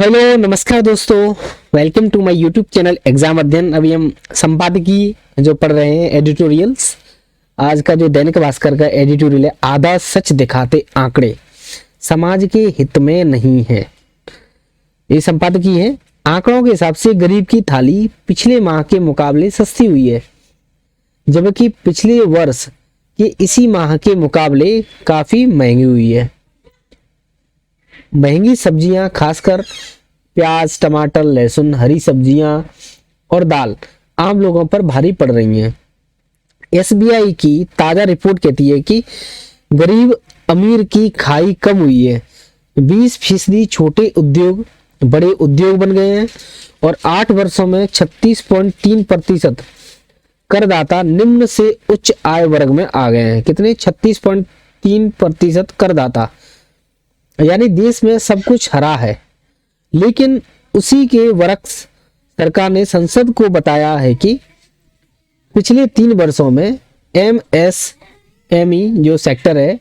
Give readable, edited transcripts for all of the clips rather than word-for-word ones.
Hello नमस्कार दोस्तों, welcome to my YouTube channel exam अध्ययन। अभी हम संपादकीय जो पढ़ रहे हैं एडिटोरियल्स। आज का जो दैनिक भास्कर का एडिटोरियल है, आधा सच दिखाते आंकड़े समाज के हित में नहीं है। ये संपादकीय है। आंकड़ों के हिसाब से गरीब की थाली पिछले माह के मुकाबले सस्ती हुई है, जबकि पिछले वर्ष के इसी माह के मुकाबले काफी महंगी हुई है। महंगी सब्जियां, खासकर प्याज, टमाटर, लहसुन, हरी सब्जियां और दाल आम लोगों पर भारी पड़ रही हैं। एसबीआई की ताजा रिपोर्ट कहती है कि गरीब अमीर की खाई कम हुई है। 20% छोटे उद्योग बड़े उद्योग बन गए हैं और 8 वर्षों में 36.3% करदाता निम्न से उच्च आय वर्ग में आ गए हैं। कितने? 36.3% करदाता, यानी देश में सब कुछ हरा है। लेकिन उसी के वर्ष सरकार ने संसद को बताया है कि पिछले 3 वर्षों में एमएसएमई जो सेक्टर है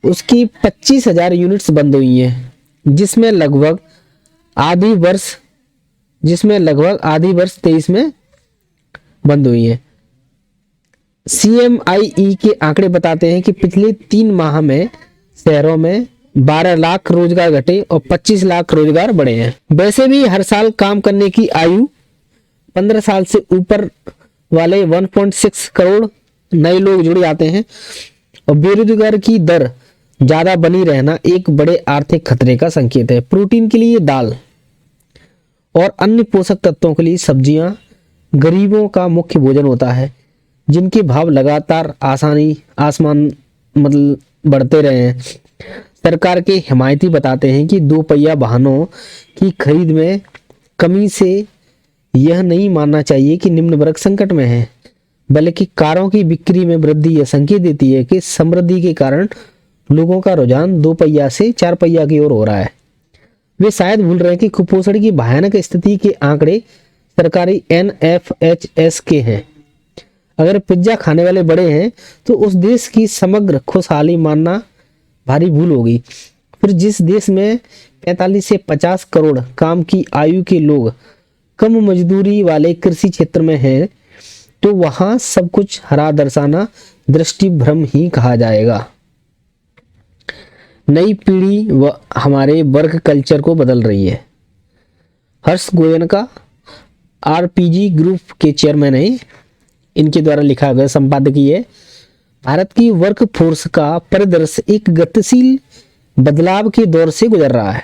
उसकी 25,000 यूनिट्स बंद हुई हैं, जिसमें लगभग आधी वर्ष 23 में बंद हुई है। CMIE के आंकड़े बताते हैं कि पिछले 3 माह में शहरों में 12 लाख रोजगार घटे और 25 लाख रोजगार बढ़े हैं। वैसे भी हर साल काम करने की आयु 15 साल से ऊपर वाले 1.6 करोड़ नए लोग जुड़ जाते हैं और बेरोजगार की दर ज्यादा बनी रहना एक बड़े आर्थिक खतरे का संकेत है। प्रोटीन के लिए दाल और अन्य पोषक तत्वों के लिए सब्जियां गरीबों का मुख्य भोजन होता है, जिनके भाव लगातार आसमान बढ़ते रहे हैं। सरकार के हिमायती बताते हैं कि 2 पहिया वाहनों की खरीद में कमी से यह नहीं मानना चाहिए कि निम्न वर्ग संकट में है, बल्कि कारों की बिक्री में वृद्धि यह संकेत देती है कि समृद्धि के कारण लोगों का रुझान 2 पहिया से 4 पहिया की ओर हो रहा है। वे शायद भूल रहे हैं कि कुपोषण की भयानक स्थिति के आंकड़े सरकारी NFHS के हैं। अगर पिज्जा खाने वाले बड़े हैं तो उस देश की समग्र खुशहाली मानना भारी भूल होगी। फिर जिस देश में 45 से 50 करोड़ काम की आयु के लोग कम मजदूरी वाले कृषि क्षेत्र में हैं, तो वहां सब कुछ हरा दर्शाना दृष्टि भ्रम ही कहा जाएगा। नई पीढ़ी व हमारे वर्क कल्चर को बदल रही है। हर्ष गोयनका RPG ग्रुप के चेयरमैन है। इनके द्वारा लिखा गया संपादकीय है। भारत की वर्क फोर्स का परिदृश्य एक गतिशील बदलाव के दौर से गुजर रहा है,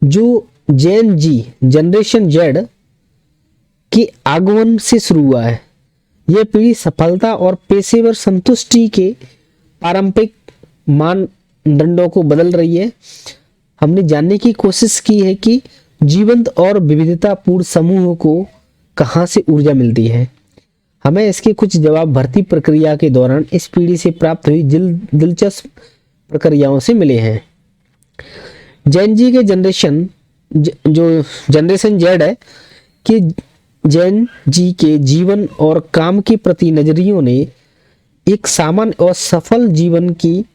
जो जनरेशन जेड के आगमन से शुरू हुआ है। यह पीढ़ी सफलता और पेशेवर संतुष्टि के पारंपरिक मानदंडों को बदल रही है। हमने जानने की कोशिश की है कि जीवंत और विविधतापूर्ण समूह को कहां से ऊर्जा मिलती है। हमें इसके कुछ जवाब भर्ती प्रक्रिया के दौरान इस पीढ़ी से प्राप्त हुई दिलचस्प प्रक्रियाओं से मिले हैं। जैन जी के जो जनरेशन जेड है कि जैन जी के जीवन और काम के प्रति नजरियों ने एक सामान्य और सफल जीवन की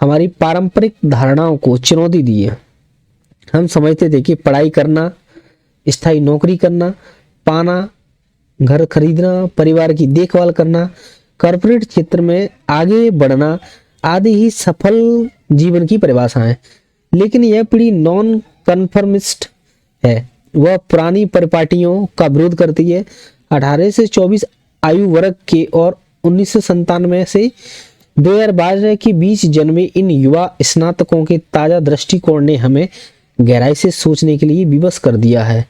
हमारी पारंपरिक धारणाओं को चुनौती दी है। हम समझते थे कि पढ़ाई करना, स्थायी नौकरी करना, पाना, घर खरीदना, परिवार की देखभाल करना, कॉर्पोरेट क्षेत्र में आगे बढ़ना आदि ही सफल जीवन की परिभाषा है। लेकिन यह पीढ़ी नॉन कन्फर्मिस्ट है। वह पुरानी परिपाटियों का विरोध करती है। 18 से 24 आयु वर्ग के और 1997 से 2012 के बीच जन्मे इन युवा स्नातकों के ताजा दृष्टिकोण ने हमें गहराई से सोचने के लिए विवश कर दिया है।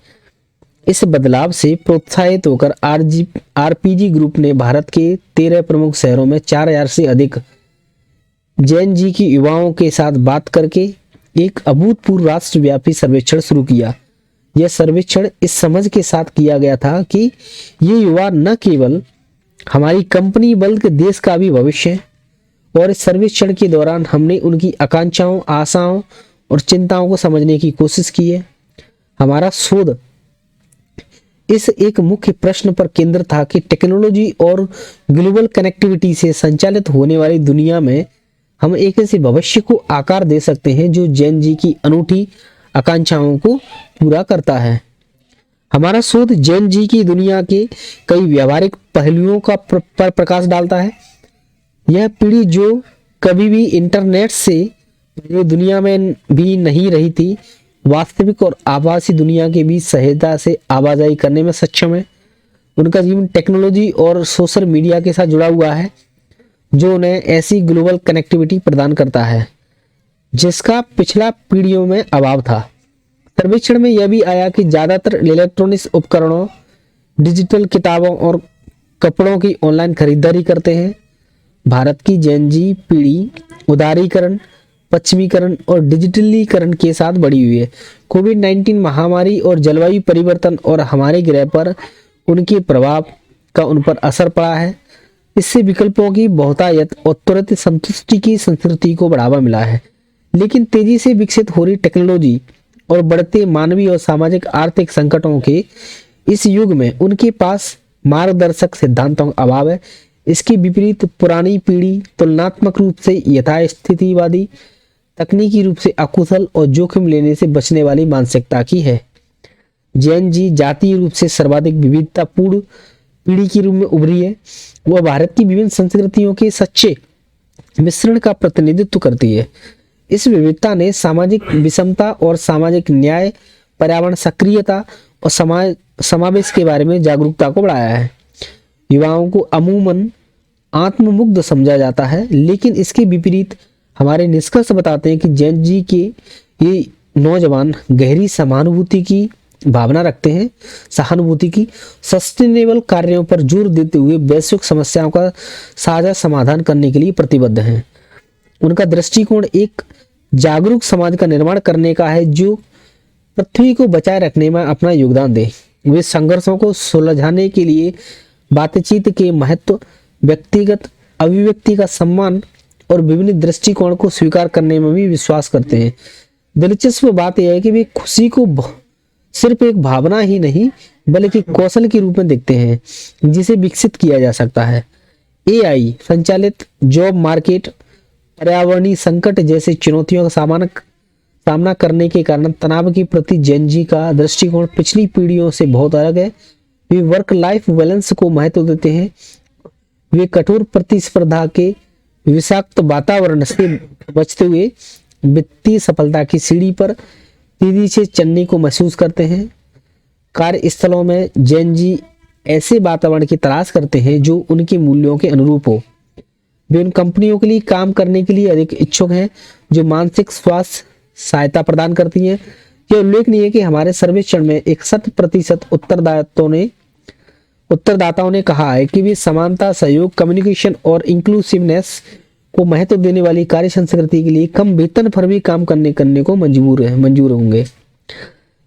इस बदलाव से प्रोत्साहित होकर RPG ग्रुप ने भारत के 13 प्रमुख शहरों में 4000 से अधिक जैन जी की युवाओं के साथ बात करके एक अभूतपूर्व राष्ट्रव्यापी सर्वेक्षण शुरू किया। यह सर्वेक्षण इस समझ के साथ किया गया था कि ये युवा न केवल हमारी कंपनी बल्कि देश का भी भविष्य है। और इस सर्वेक्षण के दौरान हमने उनकी आकांक्षाओं, आशाओं और चिंताओं को समझने की कोशिश की है। हमारा शोध इस एक मुख्य प्रश्न पर केंद्रित था कि टेक्नोलॉजी और ग्लोबल कनेक्टिविटी से संचालित होने वाली दुनिया में हम एक ऐसे भविष्य को आकार दे सकते हैं जो जैन जी की अनूठी आकांक्षाओं को पूरा करता है। हमारा शोध जेन जी की दुनिया के कई व्यावहारिक पहलुओं का पर प्रकाश डालता है। यह पीढ़ी जो कभी भी इंटरनेट से जो दुनिया में भी नहीं रही थी, वास्तविक और आभासी दुनिया के बीच सहजता से आवाजाही करने में सक्षम है। उनका जीवन टेक्नोलॉजी और सोशल मीडिया के साथ जुड़ा हुआ है, जो उन्हें ऐसी ग्लोबल कनेक्टिविटी प्रदान करता है जिसका पिछला पीढ़ियों में अभाव था। सर्वेक्षण में यह भी आया कि ज़्यादातर इलेक्ट्रॉनिक्स उपकरणों, डिजिटल किताबों और कपड़ों की ऑनलाइन खरीदारी करते हैं। भारत की जेन जी पीढ़ी उदारीकरण, पश्चिमीकरण और डिजिटलीकरण के साथ बढ़ी हुई है। कोविड-19 महामारी और जलवायु परिवर्तन और हमारे ग्रह पर उनके प्रभाव का उन पर असर पड़ा है। इससे विकल्पों की बहुतायत और तुरंत संतुष्टि की संस्कृति को बढ़ावा मिला है। लेकिन तेजी से विकसित हो रही टेक्नोलॉजी और बढ़ते मानवीय और सामाजिक आर्थिक संकटों के इस युग में उनके पास मार्गदर्शक सिद्धांतों का अभाव है। इसके विपरीत पुरानी पीढ़ी तुलनात्मक रूप से यथास्थितिवादी, तकनीकी रूप से अकुशल और जोखिम लेने से बचने वाली मानसिकता की है। जेन जी जातीय रूप से सर्वाधिक विविधतापूर्ण पीढ़ी के रूप में उभरी है। वह भारत की विभिन्न संस्कृतियों के सच्चे मिश्रण का प्रतिनिधित्व करती है। इस विविधता ने सामाजिक विषमता और सामाजिक न्याय, पर्यावरण सक्रियता और समावेश के बारे में जागरूकता को बढ़ाया है। युवाओं को अमूमन आत्ममुग्ध समझा जाता है, लेकिन इसके विपरीत हमारे निष्कर्ष बताते हैं कि जेन जी के ये नौजवान गहरी सहानुभूति की भावना रखते हैं, सस्टेनेबल कार्यों पर जोर देते हुए वैश्विक समस्याओं का साझा समाधान करने के लिए प्रतिबद्ध हैं। उनका दृष्टिकोण एक जागरूक समाज का निर्माण करने का है जो पृथ्वी को बचाए रखने में अपना योगदान दे। वे संघर्षों को सुलझाने के लिए बातचीत के महत्व, व्यक्तिगत अभिव्यक्ति का सम्मान और विभिन्न दृष्टिकोण को स्वीकार करने में भी विश्वास करते हैं। दिलचस्प बात यह है कि वे खुशी को सिर्फ एक भावना ही नहीं बल्कि कौशल के रूप में देखते हैं जिसे विकसित किया जा सकता है। एआई संचालित जॉब मार्केट, पर्यावरणीय संकट जैसे चुनौतियों का सामना करने के कारण तनाव के प्रति जेन जी का दृष्टिकोण पिछली पीढ़ियों से बहुत अलग है। वे वर्क लाइफ बैलेंस को महत्व देते हैं। वे कठोर प्रतिस्पर्धा के विषाक्त वातावरण से बचते हुए वित्तीय सफलता की सीढ़ी पर तेजी से चलने को महसूस करते हैं। कार्यस्थलों में जेन जी ऐसे वातावरण की तलाश करते हैं जो उनके मूल्यों के अनुरूप हो। वे उन कंपनियों के लिए काम करने के लिए अधिक इच्छुक हैं जो मानसिक स्वास्थ्य सहायता प्रदान करती हैं। यह उल्लेखनीय है कि हमारे सर्वेक्षण में 61% उत्तरदाताओं ने कहा है कि वे समानता, सहयोग, कम्युनिकेशन और इंक्लूसिवनेस को महत्व देने वाली कार्य संस्कृति के लिए कम वेतन पर भी काम करने को मंजूर होंगे।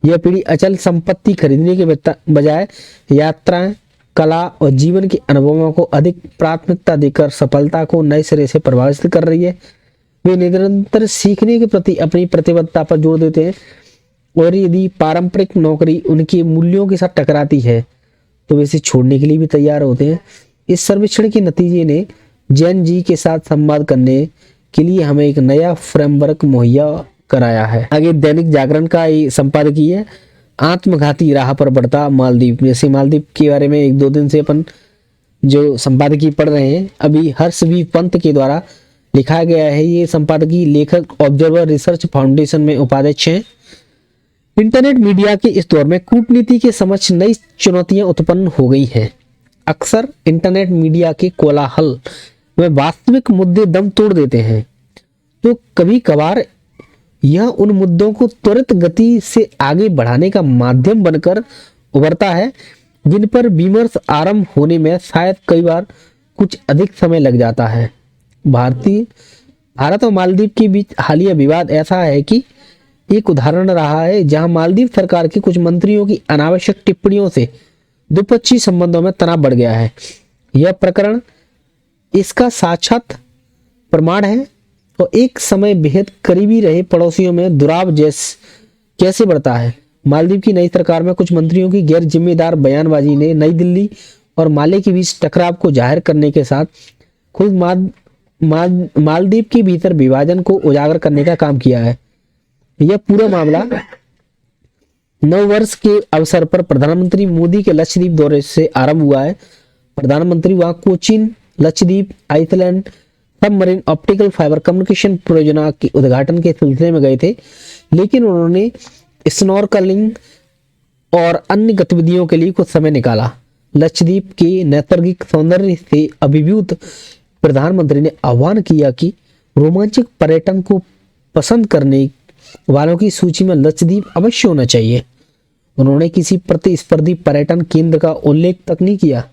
यह पीढ़ी अचल संपत्ति खरीदने के बजाय यात्राएं, कला और जीवन के अनुभवों को अधिक प्राथमिकता देकर सफलता को नए सिरे से प्रभावित कर रही है। वे निरंतर सीखने के प्रति अपनी प्रतिबद्धता पर जोर देते हैं और यदि पारंपरिक नौकरी उनके मूल्यों के साथ टकराती है तो वे इसे छोड़ने के लिए भी तैयार होते हैं। इस सर्वेक्षण के नतीजे ने जेन जी के साथ संवाद करने के लिए हमें एक नया फ्रेमवर्क मुहैया कराया है। आगे दैनिक जागरण का संपादकीय है आत्मघाती राह पर बढ़ता मालदीव। जैसे मालदीव के बारे में 1-2 दिन से अपन जो संपादकीय पढ़ रहे हैं, अभी हर्ष वी पंत के द्वारा लिखा गया है। ये संपादकीय लेखक ऑब्जर्वर रिसर्च फाउंडेशन में उपाध्यक्ष हैं। इंटरनेट मीडिया के इस दौर में कूटनीति के समक्ष नई चुनौतियां उत्पन्न हो गई हैं। अक्सर इंटरनेट मीडिया के कोलाहल में वास्तविक मुद्दे दम तोड़ देते हैं, तो कभी कभार यह उन मुद्दों को त्वरित गति से आगे बढ़ाने का माध्यम बनकर उभरता है जिन पर विमर्श आरंभ होने में शायद कई बार कुछ अधिक समय लग जाता है। भारत और मालदीव के बीच हालिया विवाद ऐसा है कि एक उदाहरण रहा है जहां मालदीव सरकार के कुछ मंत्रियों की अनावश्यक टिप्पणियों से द्विपक्षीय संबंधों में तनाव बढ़ गया है। यह प्रकरण इसका साक्षात प्रमाण है। तो एक समय बेहद करीबी रहे पड़ोसियों में दुराव कैसे बढ़ता है। मालदीव की नई सरकार में कुछ मंत्रियों की गैर जिम्मेदार बयानबाजी ने नई दिल्ली और माले के बीच टकराव को जाहिर करने के साथ खुद मालदीव के भीतर विभाजन को उजागर करने का काम किया है। यह पूरा मामला नव वर्ष के अवसर पर प्रधानमंत्री मोदी के लक्षद्वीप दौरे से आरंभ हुआ है। प्रधानमंत्री वहां Cochin, Lakshadweep, island submarine optical fibre communication परियोजना के उद्घाटन के सिलसिले में गए थे, लेकिन उन्होंने स्नॉर्कलिंग और अन्य गतिविधियों के लिए कुछ समय निकाला। लक्षद्वीप के नैसर्गिक सौंदर्य से अभिभूत प्रधानमंत्री ने आह्वान किया कि रोमांचक पर्यटन को पसंद करने वालों की सूची में लक्षद्वीप अवश्य होना चाहिए। उन्होंने किसी प्रतिस्पर्धी पर्यटन केंद्र का उल्लेख तक नहीं किया,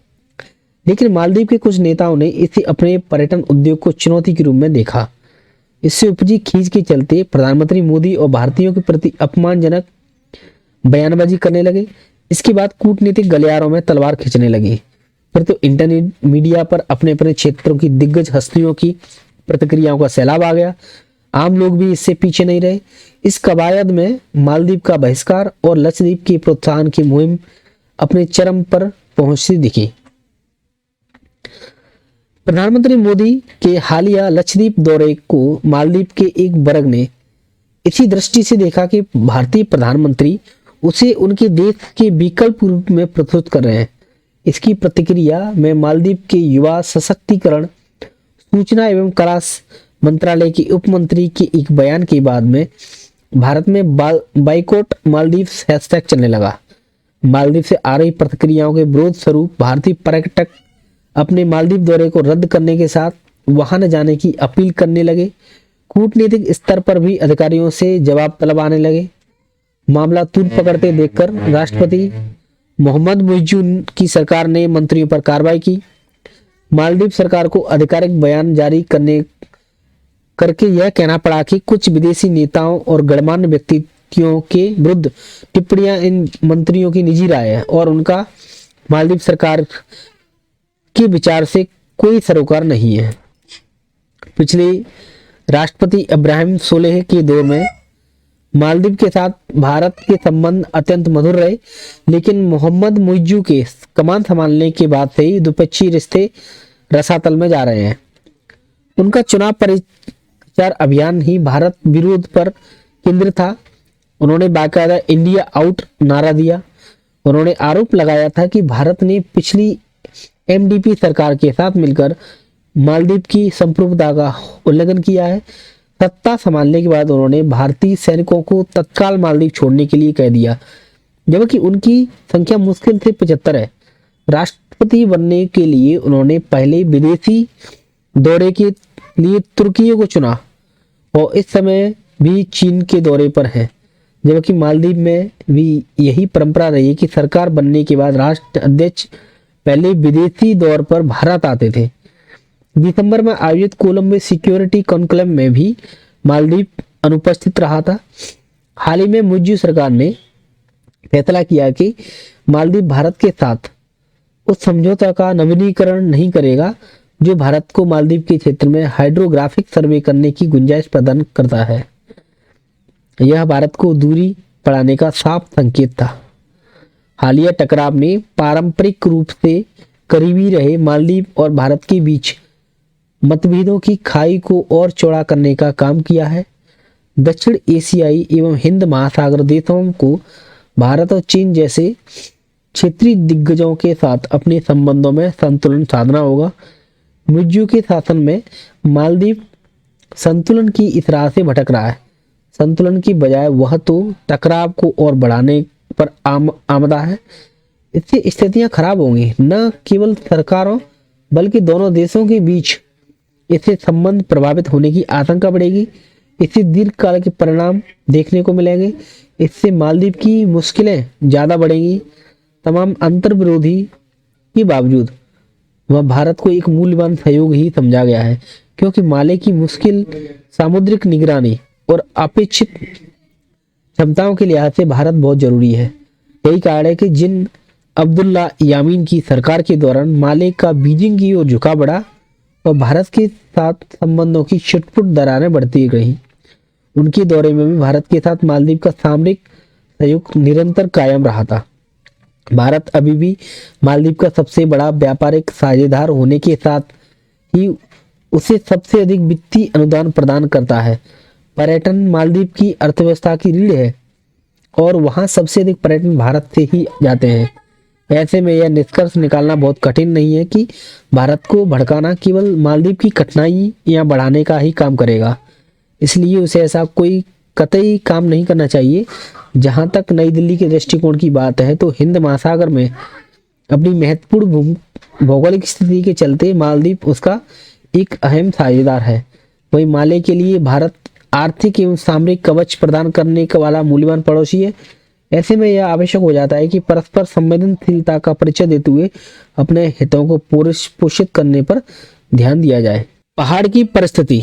लेकिन मालदीव के कुछ नेताओं ने इसे अपने पर्यटन उद्योग को चुनौती के रूप में देखा। इससे उपजी खींच के चलते प्रधानमंत्री मोदी और भारतीयों के प्रति अपमानजनक बयानबाजी करने लगे। इसके बाद कूटनीतिक गलियारों में तलवार खींचने लगी। फिर तो इंटरनेट मीडिया पर अपने अपने क्षेत्रों की दिग्गज हस्तियों की प्रतिक्रियाओं का सैलाब आ गया। आम लोग भी इससे पीछे नहीं रहे। इस कवायद में मालदीव का बहिष्कार और लक्षद्वीप की प्रोत्साहन की मुहिम अपने चरम पर पहुंचती दिखी। प्रधानमंत्री मोदी के हालिया लक्षद्वीप दौरे को मालदीव के एक वर्ग ने इसी दृष्टि से देखा कि भारतीय प्रधानमंत्री उसे उनके देश के विकल्प रूप में प्रस्तुत कर रहे हैं। इसकी प्रतिक्रिया में मालदीव के युवा सशक्तिकरण, सूचना एवं कला मंत्रालय के उप मंत्री के एक बयान के बाद में भारत में बाइकॉट मालदीव हैशटैग चलने लगा। मालदीव से आ रही प्रतिक्रियाओं के विरोध स्वरूप भारतीय पर्यटक अपने मालदीव दौरे को रद्द करने के साथ वहां न जाने की अपील करने लगे। कूटनीतिक स्तर पर भी अधिकारियों से जवाब तलब आने लगे। मामला तूल पकड़ते देखकर राष्ट्रपति मोहम्मद मुइज्जू की सरकार ने मंत्रियों पर कार्रवाई की। मालदीव सरकार को आधिकारिक बयान जारी करके यह कहना पड़ा कि कुछ विदेशी नेताओं और गणमान्य व्यक्तियों के विरुद्ध टिप्पणियां इन मंत्रियों की निजी राय है और उनका मालदीव सरकार के विचार से कोई सरोकार नहीं है। पिछले राष्ट्रपति इब्राहिम सोलेह के दौर में मालदीव के साथ भारत के संबंध अत्यंत मधुर रहे, लेकिन मोहम्मद मुइज्जू के कमान संभालने के बाद से ही द्विपक्षीय रिश्ते रसातल में जा रहे हैं। उनका चुनाव प्रचार अभियान ही भारत विरोध पर केंद्रित था। उन्होंने बाकायदा इंडिया आउट नारा दिया। उन्होंने आरोप लगाया था कि भारत ने पिछली एमडीपी सरकार के साथ मिलकर मालदीव की संप्रभुता का उल्लंघन किया है। सत्ता संभालने के बाद उन्होंने भारतीय सैनिकों को तत्काल मालदीव छोड़ने के लिए कह दिया, जबकि उनकी संख्या मुश्किल से 75 है। राष्ट्रपति बनने के लिए उन्होंने पहले विदेशी दौरे के लिए तुर्की को चुना और इस समय भी चीन के दौरे पर है, जबकि मालदीव में भी यही परंपरा रही है कि सरकार बनने के बाद राष्ट्र अध्यक्ष पहले विदेशी दौर पर भारत आते थे। दिसंबर में आयोजित कोलंबो सिक्योरिटी कॉन्क्लेव में भी मालदीव अनुपस्थित रहा था। हाल ही में मुइज्जू सरकार ने फैसला किया कि मालदीव भारत के साथ उस समझौता का नवीनीकरण नहीं करेगा जो भारत को मालदीव के क्षेत्र में हाइड्रोग्राफिक सर्वे करने की गुंजाइश प्रदान करता है। यह भारत को दूरी बढ़ाने का साफ संकेत था। हालिया टकराव ने पारंपरिक रूप से करीबी रहे मालदीव और भारत के बीच मतभेदों की खाई को और चौड़ा करने का काम किया है। दक्षिण एशियाई एवं हिंद महासागर देशों को भारत और चीन जैसे क्षेत्रीय दिग्गजों के साथ अपने संबंधों में संतुलन साधना होगा। मुइज्जू के शासन में मालदीव संतुलन की इस राह से भटक रहा है। संतुलन की बजाय वह तो टकराव को और बढ़ाने पर आमदा है। इससे स्थितियां खराब होंगी, न केवल सरकारों बल्कि दोनों देशों के बीच इससे संबंध प्रभावित होने की आशंका बढ़ेगी। इससे दीर्घकाल के परिणाम देखने को मिलेंगे। इससे मालदीव की मुश्किलें ज्यादा बढ़ेंगी। तमाम अंतर विरोधी के बावजूद वह भारत को एक मूल्यवान सहयोग ही समझा गया है, क्योंकि माले की मुश्किल सामुद्रिक निगरानी और अपेक्षित क्षमताओं के लिहाज से भारत बहुत जरूरी है। यही कारण है कि जिन अब्दुल्ला यामीन की सरकार के दौरान माले का बीजिंग की ओर झुकाव बढ़ा और भारत के साथ संबंधों की छिटपुट दरारें बढ़ती रही। उनके दौरे में भी भारत के साथ मालदीव का सामरिक सहयोग निरंतर कायम रहा था। भारत अभी भी मालदीव का सबसे बड़ा व्यापारिक साझेदार होने के साथ ही उसे सबसे अधिक वित्तीय अनुदान प्रदान करता है। पर्यटन मालदीव की अर्थव्यवस्था की रीढ़ है। और वहाँ सबसे अधिक पर्यटन भारत से ही जाते हैं। ऐसे में यह निष्कर्ष निकालना बहुत कठिन नहीं है कि भारत को भड़काना केवल मालदीव की कठिनाई या बढ़ाने का ही काम करेगा। इसलिए उसे ऐसा कोई कतई काम नहीं करना चाहिए। जहाँ तक नई दिल्ली के दृष्टिकोण की बात है तो हिंद महासागर में अपनी महत्वपूर्ण भौगोलिक स्थिति के चलते मालदीव उसका एक अहम साझेदार है। वही माले के लिए भारत आर्थिक एवं सामरिक कवच प्रदान करने वाला मूल्यवान पड़ोसी है। ऐसे में यह आवश्यक हो जाता है कि परस्पर संवेदनशीलता का परिचय देते हुए अपने हितों को पोषित करने पर ध्यान दिया जाए। पहाड़ की परिस्थिति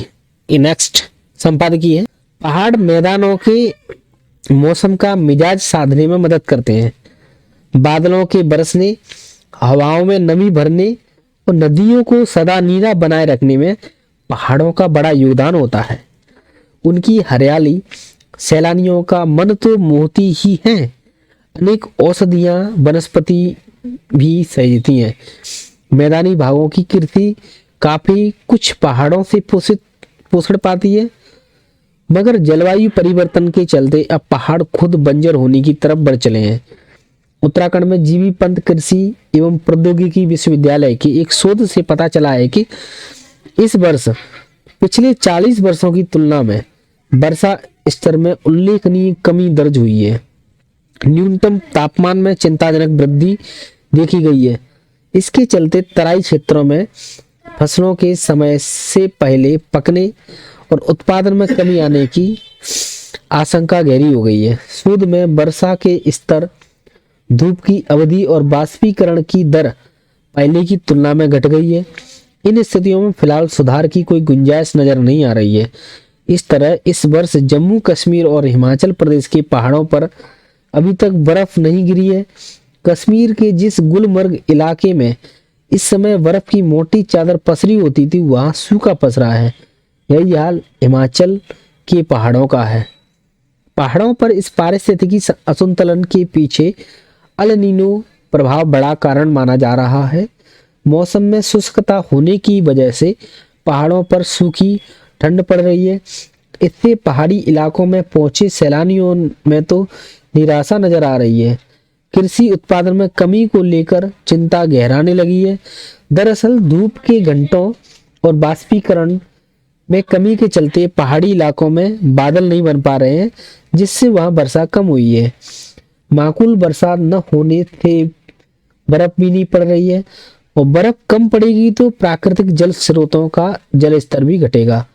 नेक्स्ट संपादकीय है। पहाड़ मैदानों के मौसम का मिजाज साधने में मदद करते हैं। बादलों के बरसने, हवाओं में नमी भरने और नदियों को सदा नीरा बनाए रखने में पहाड़ों का बड़ा योगदान होता है। उनकी हरियाली सैलानियों का मन तो मोहती ही है। अनेक औषधियां वनस्पति भी सहेजती हैं। मैदानी भागों की कृषि काफी कुछ पहाड़ों से पोषण पाती है, मगर जलवायु परिवर्तन के चलते अब पहाड़ खुद बंजर होने की तरफ बढ़ चले हैं। उत्तराखंड में जीवी पंत कृषि एवं प्रौद्योगिकी विश्वविद्यालय की एक शोध से पता चला है कि इस वर्ष पिछले 40 वर्षों की तुलना में वर्षा स्तर में उल्लेखनीय कमी दर्ज हुई है। न्यूनतम तापमान में चिंताजनक वृद्धि देखी गई है। इसके चलते तराई क्षेत्रों में फसलों के समय से पहले पकने और उत्पादन में कमी आने की आशंका गहरी हो गई है। शोध में वर्षा के स्तर, धूप की अवधि और बाष्पीकरण की दर पहले की तुलना में घट गई है। इन स्थितियों में फिलहाल सुधार की कोई गुंजाइश नजर नहीं आ रही है। इस तरह इस वर्ष जम्मू कश्मीर और हिमाचल प्रदेश के पहाड़ों पर अभी तक बर्फ नहीं गिरी है। कश्मीर के जिस गुलमर्ग इलाके में इस समय बर्फ की मोटी चादर पसरी होती थी, वहां सूखा पसरा है। यही हाल हिमाचल के पहाड़ों का है। पहाड़ों पर इस पारिस्थितिकी असंतुलन के पीछे अल नीनो प्रभाव बड़ा कारण माना जा रहा है। मौसम में शुष्कता होने की वजह से पहाड़ों पर सूखी ठंड पड़ रही है। इससे पहाड़ी इलाकों में पहुंचे सैलानियों में तो निराशा नजर आ रही है। कृषि उत्पादन में कमी को लेकर चिंता गहराने लगी है। दरअसल धूप के घंटों और बाष्पीकरण में कमी के चलते पहाड़ी इलाकों में बादल नहीं बन पा रहे हैं, जिससे वहां वर्षा कम हुई है। माकूल वर्षा न होने से बर्फ भी नहीं पड़ रही है, और बर्फ कम पड़ेगी तो प्राकृतिक जल स्रोतों का जल स्तर भी घटेगा।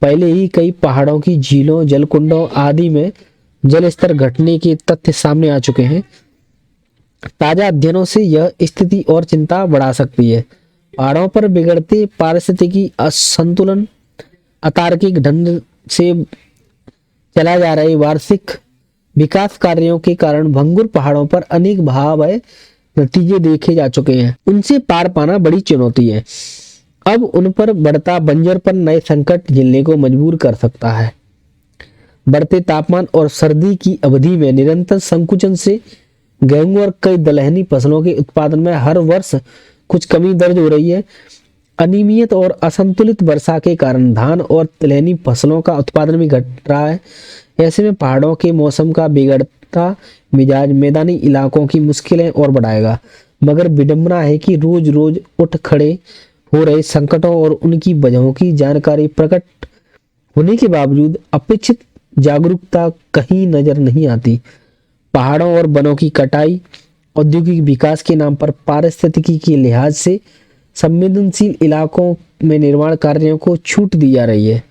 पहले ही कई पहाड़ों की झीलों, जलकुंडों आदि में जल स्तर घटने के तथ्य सामने आ चुके हैं। ताजा अध्ययनों से यह स्थिति और चिंता बढ़ा सकती है। पहाड़ों पर बिगड़ते पारिस्थितिकी असंतुलन, अतार्किक ढंग से चला जा रहे वार्षिक विकास कार्यों के कारण भंगुर पहाड़ों पर अनेक भयावह नतीजे देखे जा चुके हैं। उनसे पार पाना बड़ी चुनौती है। अब उन पर बढ़ता बंजरपन नए संकट झेलने को मजबूर कर सकता है। बढ़ते तापमान और सर्दी की अवधि में निरंतर संकुचन से गेहूं और कई दलहनी फसलों के उत्पादन में हर वर्ष कुछ कमी दर्ज हो रही है। अनियमित और असंतुलित वर्षा के कारण धान और तिलहनी फसलों का उत्पादन भी घट रहा है। ऐसे में पहाड़ों के मौसम का बिगड़ता मिजाज मैदानी इलाकों की मुश्किलें और बढ़ाएगा। मगर विडंबना है कि रोज रोज उठ खड़े हो रहे संकटों और उनकी वजहों की जानकारी प्रकट होने के बावजूद अपेक्षित जागरूकता कहीं नजर नहीं आती। पहाड़ों और वनों की कटाई, औद्योगिक विकास के नाम पर पारिस्थितिकी के लिहाज से संवेदनशील इलाकों में निर्माण कार्यों को छूट दी जा रही है।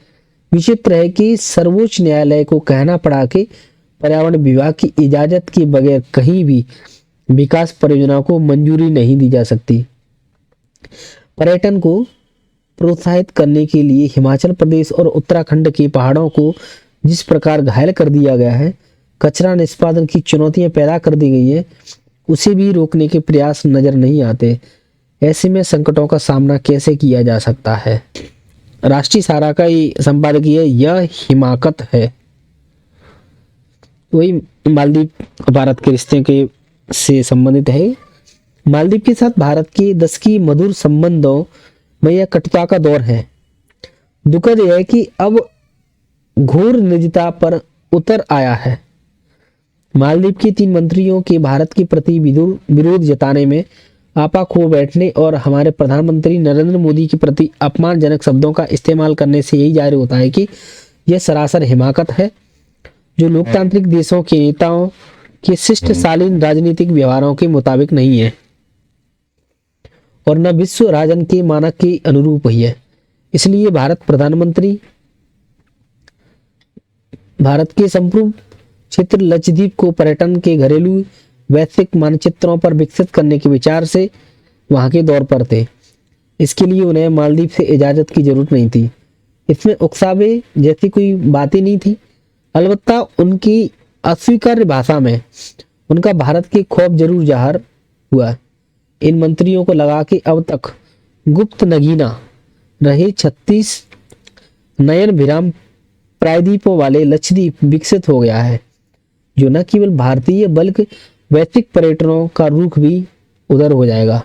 विचित्र है कि सर्वोच्च न्यायालय को कहना पड़ा कि पर्यावरण विभाग की इजाजत के बगैर कहीं भी विकास परियोजना को मंजूरी नहीं दी जा सकती। पर्यटन को प्रोत्साहित करने के लिए हिमाचल प्रदेश और उत्तराखंड के पहाड़ों को जिस प्रकार घायल कर दिया गया है, कचरा निष्पादन की चुनौतियां पैदा कर दी गई है, उसे भी रोकने के प्रयास नजर नहीं आते। ऐसे में संकटों का सामना कैसे किया जा सकता है? राष्ट्रीय सहारा का ये संपादकीय यह हिमाकत है। वही मालदीव भारत के रिश्ते के से संबंधित है। मालदीव के साथ भारत के दशकीय मधुर संबंधों में यह कटुता का दौर है। दुखद यह है कि अब घोर निजता पर उतर आया है। मालदीव के 3 मंत्रियों के भारत के प्रति विरोध जताने में आपा खो बैठने और हमारे प्रधानमंत्री नरेंद्र मोदी के प्रति अपमानजनक शब्दों का इस्तेमाल करने से यही जाहिर होता है कि यह सरासर हिमाकत है, जो लोकतांत्रिक देशों के नेताओं के शिष्टशालीन राजनीतिक व्यवहारों के मुताबिक नहीं है और न विश्व राजन के मानक के अनुरूप ही है। इसलिए भारत के संपूर्ण क्षेत्र लक्षद्वीप को पर्यटन के घरेलू वैश्विक मानचित्रों पर विकसित करने के विचार से वहां के दौर पर थे। इसके लिए उन्हें मालदीव से इजाजत की जरूरत नहीं थी। इसमें उकसावे जैसी कोई बात ही नहीं थी। अलबत्ता उनकी अस्वीकार्य भाषा में उनका भारत के खौफ जरूर जाहिर हुआ। इन मंत्रियों को लगा कि अब तक गुप्त नगीना रहे 36 नयन विराम प्रायद्वीपों वाले लक्षद्वीप विकसित हो गया है, जो न केवल भारतीय बल्कि वैश्विक पर्यटनों का रुख भी उधर हो जाएगा।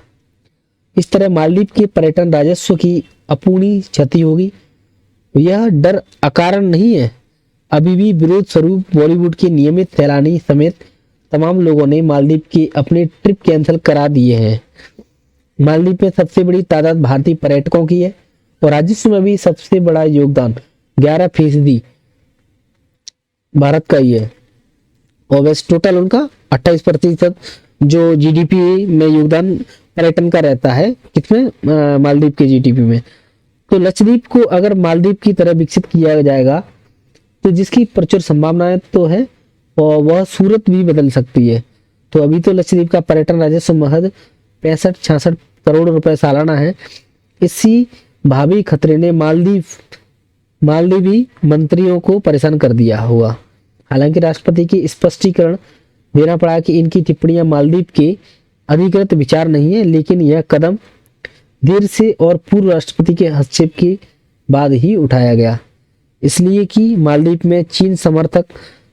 इस तरह मालदीव के पर्यटन राजस्व की अपूर्णीय क्षति होगी। यह डर अकारण नहीं है। अभी भी विरोध स्वरूप बॉलीवुड के नियमित सैलानी समेत तमाम लोगों ने मालदीव के अपने ट्रिप कैंसिल करा दिए हैं। मालदीव में सबसे बड़ी तादाद भारतीय पर्यटकों की है और राजस्व में भी सबसे बड़ा योगदान 11% भारत का ही है और वैसे टोटल उनका 28% जो जीडीपी में योगदान पर्यटन का रहता है। किसमें? मालदीव के जीडीपी में। तो लक्षद्वीप को अगर मालदीव की तरह विकसित किया जाएगा तो जिसकी प्रचुर संभावनाएं तो है और वह सूरत भी बदल सकती है। तो अभी तो लक्षद्वीप का पर्यटन राजस्व महज 65-66 करोड़ रुपए सालाना है। इसी भावी खतरे ने मालदीवी मंत्रियों को परेशान कर दिया हुआ। हालांकि राष्ट्रपति की स्पष्टीकरण देना पड़ा कि इनकी टिप्पणियां मालदीव के अधिकृत विचार नहीं है, लेकिन यह कदम देर से और पूर्व राष्ट्रपति के हस्तक्षेप के बाद ही उठाया गया, इसलिए कि मालदीव में चीन समर्थक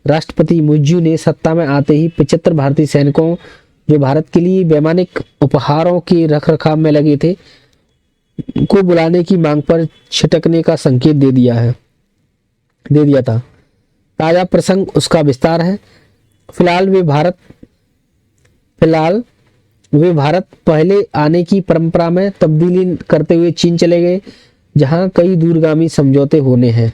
राष्ट्रपति मुइज्जू ने सत्ता में आते ही 75 भारतीय सैनिकों जो भारत के लिए वैमानिक उपहारों के रखरखाव में लगे थे को बुलाने की मांग पर छिटकने का संकेत दे दिया था। ताजा प्रसंग उसका विस्तार है। फिलहाल वे भारत पहले आने की परंपरा में तब्दीली करते हुए चीन चले गए, जहां कई दूरगामी समझौते होने हैं।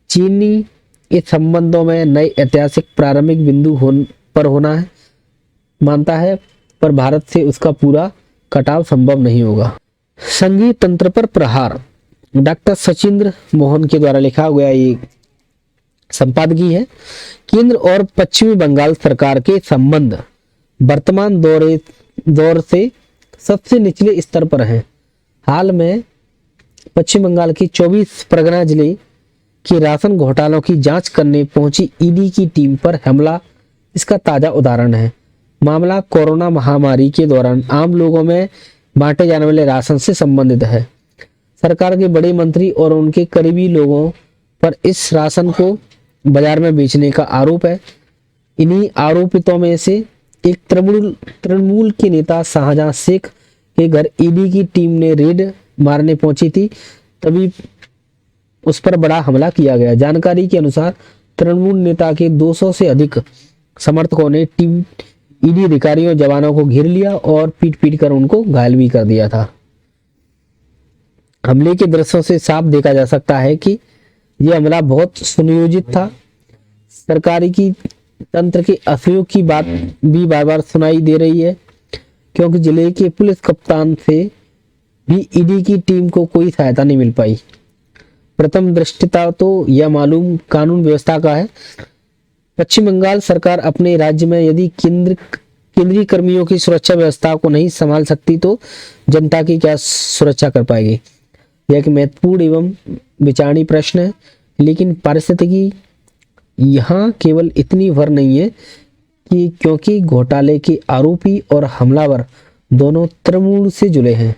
चीनी इस संबंधों में नए ऐतिहासिक प्रारंभिक बिंदु पर होना है मानता है, पर भारत से उसका पूरा कटाव संभव नहीं होगा। संघीय तंत्र पर प्रहार डॉक्टर सचिंद्र मोहन के द्वारा लिखा हुआ ये संपादकीय है। केंद्र और पश्चिमी बंगाल सरकार के संबंध वर्तमान दौर से सबसे निचले स्तर पर हैं। हाल में पश्चिम बंगाल के 24 परगना जिले के राशन घोटालों की जांच करने पहुंची ईडी की टीम पर हमला इसका ताजा उदाहरण है। मामला कोरोना महामारी के दौरान आम लोगों में बांटे जाने वाले राशन से संबंधित है। सरकार के बड़े मंत्री और उनके करीबी लोगों पर इस राशन को बाजार में बेचने का आरोप है। इन्हीं आरोपितों में से एक तृणमूल के नेता शाहजहां शेख के घर ईडी की टीम ने रेड मारने पहुंची थी, तभी उस पर बड़ा हमला किया गया। जानकारी के अनुसार तृणमूल नेता के 200 से अधिक समर्थकों ने ईडी अधिकारियों जवानों को घेर लिया और पीट कर उनको घायल भी कर दिया था। हमले के दृश्यों से साफ देखा जा सकता है कि यह हमला बहुत सुनियोजित था। सरकारी की तंत्र के असहयोग की बात भी बार बार सुनाई दे रही है, क्योंकि जिले के पुलिस कप्तान से भी ईडी की टीम को कोई सहायता नहीं मिल पाई। प्रथम दृष्टया तो यह मालूम कानून व्यवस्था का है। पश्चिम बंगाल सरकार अपने राज्य में यदि केंद्रीय कर्मियों की सुरक्षा व्यवस्था को नहीं संभाल सकती तो जनता की क्या सुरक्षा कर पाएगी? यह एक महत्वपूर्ण एवं विचारणीय प्रश्न है, लेकिन परिस्थिति यहाँ केवल इतनी भर नहीं है कि क्योंकि घोटाले के आरोपी और हमलावर दोनों तृणमूल से जुड़े हैं,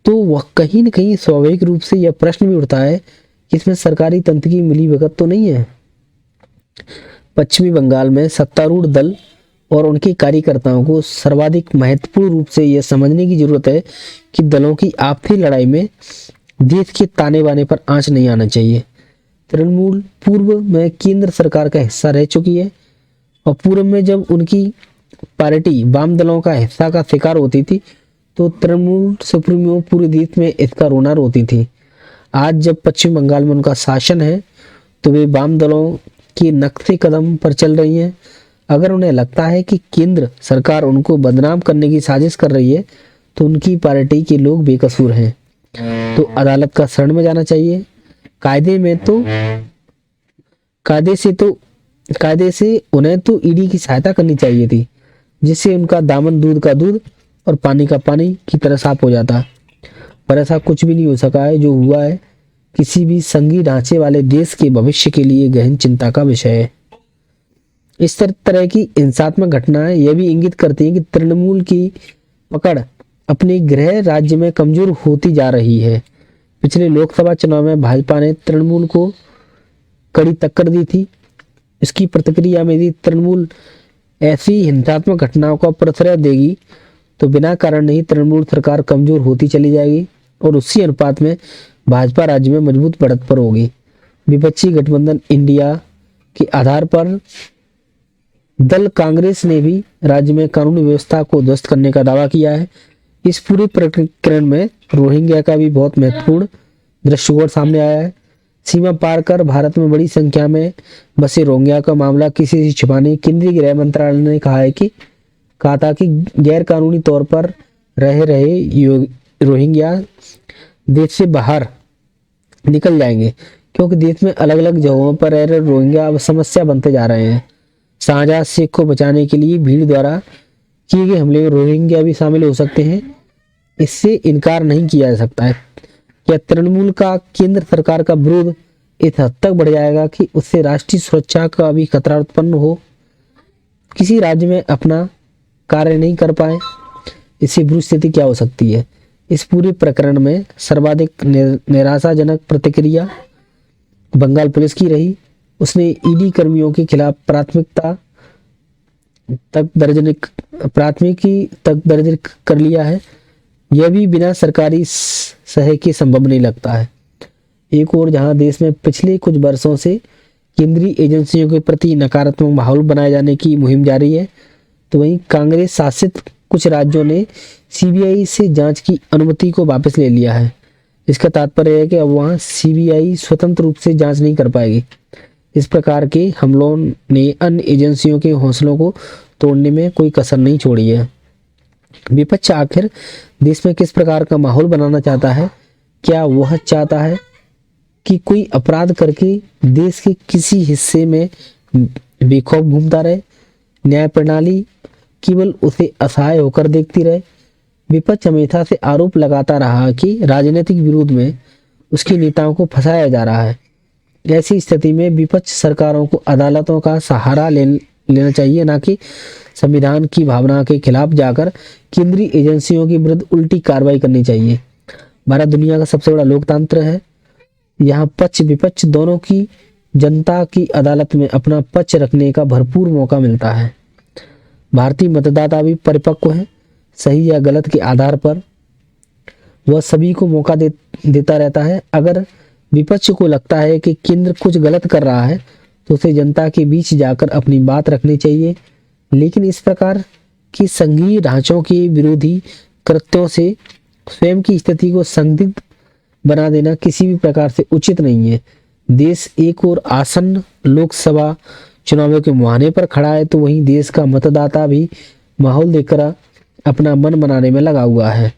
तो वह कहीं न कहीं स्वाभाविक रूप से यह प्रश्न भी उठता है कि इसमें सरकारी तंत्र की मिलीभगत तो नहीं है। पश्चिमी बंगाल में सत्तारूढ़ दल और उनके कार्यकर्ताओं को सर्वाधिक महत्वपूर्ण रूप से यह समझने की जरूरत है कि दलों की आपसी लड़ाई में देश के ताने बाने पर आंच नहीं आना चाहिए। तृणमूल पूर्व में केंद्र सरकार का हिस्सा रह चुकी है और पूर्व में जब उनकी पार्टी वाम दलों का हिस्सा का शिकार होती थी तो तृणमूल सुप्रीमो पूरे देश में इसका रोना रोती थी। आज जब पश्चिम बंगाल में उनका शासन है तो वे वाम दलों के नक्शे कदम पर चल रही हैं। अगर उन्हें लगता है कि केंद्र सरकार उनको बदनाम करने की साजिश कर रही है तो उनकी पार्टी के लोग बेकसूर हैं, तो अदालत का शरण में जाना चाहिए। कायदे से उन्हें तो ईडी की सहायता करनी चाहिए थी, जिससे उनका दामन दूध का दूध और पानी का पानी की तरह साफ हो जाता। पर ऐसा कुछ भी नहीं हो सका है। जो हुआ है किसी भी संघीय ढांचे वाले देश के भविष्य के लिए गहन चिंता का विषय है। इस तरह की हिंसात्मक घटनाएं यह भी इंगित करती हैं कि तृणमूल की पकड़ अपने गृह राज्य में कमजोर होती जा रही है। पिछले लोकसभा चुनाव में भाजपा ने तृणमूल को कड़ी टक्कर दी थी। इसकी प्रतिक्रिया में यदि तृणमूल ऐसी हिंसात्मक घटनाओं का प्रश्रय देगी तो बिना कारण नहीं तृणमूल सरकार कमजोर होती चली जाएगी और उसी अनुपात में भाजपा राज्य में मजबूत बढ़त पर होगी। विपक्षी गठबंधन इंडिया के आधार पर दल कांग्रेस ने भी राज्य में कानूनी व्यवस्था को ध्वस्त करने का दावा किया है। इस पूरे प्रकरण में रोहिंग्या का भी बहुत महत्वपूर्ण दृष्टिकोण सामने आया है। सीमा पार कर भारत में बड़ी संख्या में बसे रोहिंग्या का मामला किसी से छिपा नहीं। केंद्रीय गृह मंत्रालय ने कहा था कि गैर कानूनी तौर पर रह रहे रोहिंग्या देश से बाहर निकल जाएंगे, क्योंकि देश में अलग अलग जगहों पर रह रहे रोहिंग्या अब समस्या बनते जा रहे हैं। शाहजहां शेख को बचाने के लिए भीड़ द्वारा किए गए हमले में रोहिंग्या भी शामिल हो सकते हैं, इससे इनकार नहीं किया जा सकता है। क्या तृणमूल का केंद्र सरकार का विरोध इस हद तक बढ़ जाएगा कि उससे राष्ट्रीय सुरक्षा का भी खतरा उत्पन्न हो, किसी राज्य में अपना कार्य नहीं कर पाए? इससे बुरी स्थिति क्या हो सकती है? इस पूरे प्रकरण में सर्वाधिक निराशाजनक प्रतिक्रिया बंगाल पुलिस की रही। उसने ईडी कर्मियों के खिलाफ प्राथमिकी तक दर्ज कर लिया है। यह भी बिना सरकारी सहायता के संभव नहीं लगता है। एक और जहां देश में पिछले कुछ वर्षों से केंद्रीय एजेंसियों के प्रति नकारात्मक माहौल बनाए जाने की मुहिम जारी है, तो वहीं कांग्रेस शासित कुछ राज्यों ने सीबीआई से जांच की अनुमति को वापस ले लिया है। इसका तात्पर्य है कि अब वहां सीबीआई स्वतंत्र रूप से जांच नहीं कर पाएगी। इस प्रकार के हमलों ने अन्य एजेंसियों के हौसलों को तोड़ने में कोई कसर नहीं छोड़ी है। विपक्ष आखिर देश में किस प्रकार का माहौल बनाना चाहता है? क्या वह चाहता है कि कोई अपराध करके देश के किसी हिस्से में बेखौफ घूमता रहे, न्याय प्रणाली केवल उसे असहाय होकर देखती रहे? विपक्ष हमेशा से आरोप लगाता रहा कि राजनीतिक विरोध में उसके नेताओं को फंसाया जा रहा है। ऐसी स्थिति में विपक्ष सरकारों को अदालतों का सहारा लेना चाहिए, ना कि संविधान की भावना के खिलाफ जाकर केंद्रीय एजेंसियों के विरुद्ध उल्टी कार्रवाई करनी चाहिए। भारत दुनिया का सबसे बड़ा लोकतंत्र है। यहाँ पक्ष विपक्ष दोनों की जनता की अदालत में अपना पक्ष रखने का भरपूर मौका मिलता है। भारतीय मतदाता भी परिपक्व है। सही या गलत के आधार पर वह सभी को मौका देता रहता है। अगर विपक्ष को लगता है कि केंद्र कुछ गलत कर रहा है तो उसे जनता के बीच जाकर अपनी बात रखनी चाहिए, लेकिन इस प्रकार की संघीय ढांचों के विरोधी कृत्यों से स्वयं की स्थिति को संदिग्ध बना देना किसी भी प्रकार से उचित नहीं है। देश एक और आसन्न लोकसभा चुनावों के मुहाने पर खड़ा है, तो वहीं देश का मतदाता भी माहौल देखकर अपना मन बनाने में लगा हुआ है।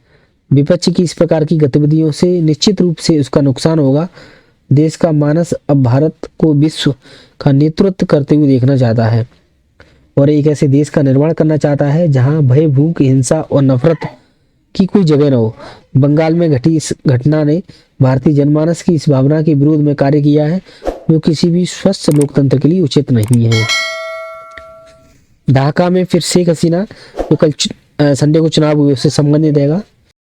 विपक्ष की इस प्रकार की गतिविधियों से निश्चित रूप से उसका नुकसान होगा। देश का मानस अब भारत को विश्व का नेतृत्व करते हुए देखना चाहता है और एक ऐसे देश का निर्माण करना चाहता है जहां भय, भूख, हिंसा और नफरत की कोई जगह न हो। बंगाल में घटी इस घटना ने भारतीय जनमानस की इस भावना के विरोध में कार्य किया है, जो किसी भी स्वस्थ लोकतंत्र के लिए उचित नहीं है। ढाका में फिर शेख हसीना जो कल संडे को चुनाव हुए उससे संबंधित रहेगा।